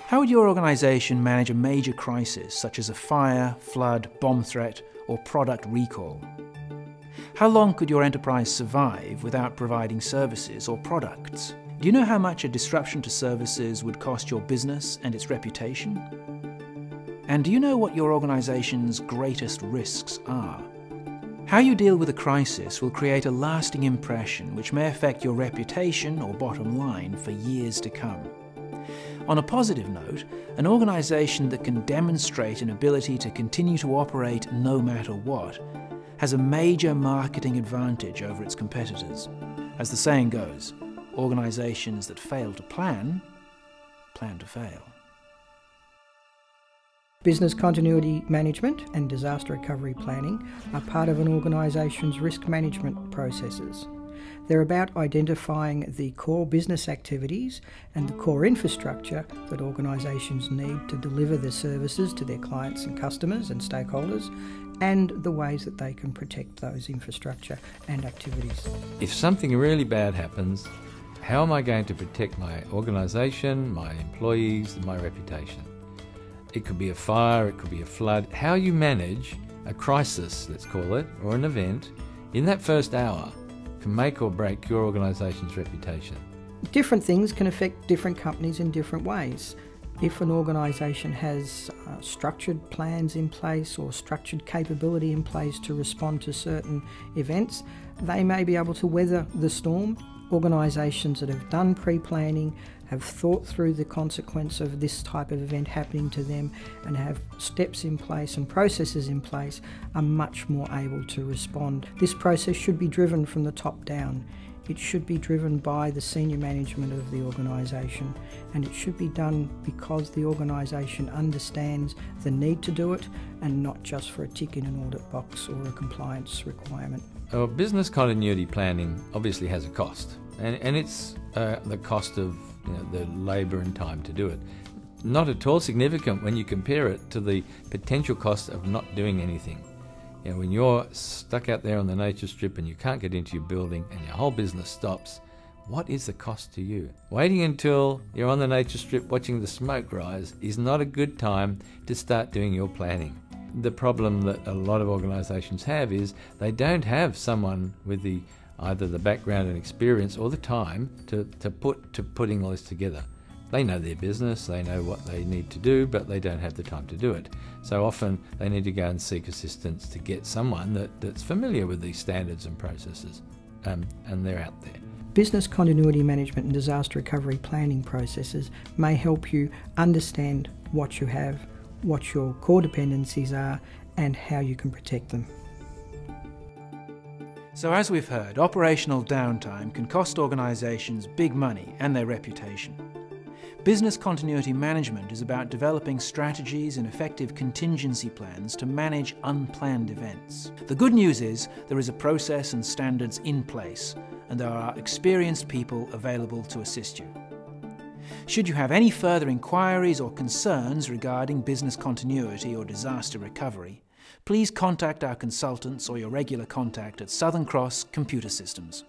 How would your organisation manage a major crisis such as a fire, flood, bomb threat or product recall? How long could your enterprise survive without providing services or products? Do you know how much a disruption to services would cost your business and its reputation? And do you know what your organisation's greatest risks are? How you deal with a crisis will create a lasting impression which may affect your reputation or bottom line for years to come. On a positive note, an organisation that can demonstrate an ability to continue to operate no matter what has a major marketing advantage over its competitors. As the saying goes, organisations that fail to plan to fail. Business continuity management and disaster recovery planning are part of an organisation's risk management processes. They're about identifying the core business activities and the core infrastructure that organisations need to deliver their services to their clients and customers and stakeholders, and the ways that they can protect those infrastructure and activities. If something really bad happens, how am I going to protect my organisation, my employees, and my reputation? It could be a fire, it could be a flood. How you manage a crisis, let's call it, or an event, in that first hour can make or break your organisation's reputation. Different things can affect different companies in different ways. If an organisation has structured plans in place or structured capability in place to respond to certain events, they may be able to weather the storm. Organisations that have done pre-planning, have thought through the consequence of this type of event happening to them and have steps in place and processes in place are much more able to respond. This process should be driven from the top down. It should be driven by the senior management of the organisation, and it should be done because the organisation understands the need to do it and not just for a tick in an audit box or a compliance requirement. Well, business continuity planning obviously has a cost, and it's the cost of the labour and time to do it. Not at all significant when you compare it to the potential cost of not doing anything. When you're stuck out there on the nature strip and you can't get into your building and your whole business stops, what is the cost to you? Waiting until you're on the nature strip watching the smoke rise is not a good time to start doing your planning. The problem that a lot of organisations have is they don't have someone with either the background and experience or the time to putting all this together. They know their business, they know what they need to do, but they don't have the time to do it. So often they need to go and seek assistance to get someone that's familiar with these standards and processes, and they're out there. Business continuity management and disaster recovery planning processes may help you understand what you have, what your core dependencies are, and how you can protect them. So as we've heard, operational downtime can cost organisations big money and their reputation. Business continuity management is about developing strategies and effective contingency plans to manage unplanned events. The good news is there is a process and standards in place, and there are experienced people available to assist you. Should you have any further inquiries or concerns regarding business continuity or disaster recovery, please contact our consultants or your regular contact at Southern Cross Computer Systems.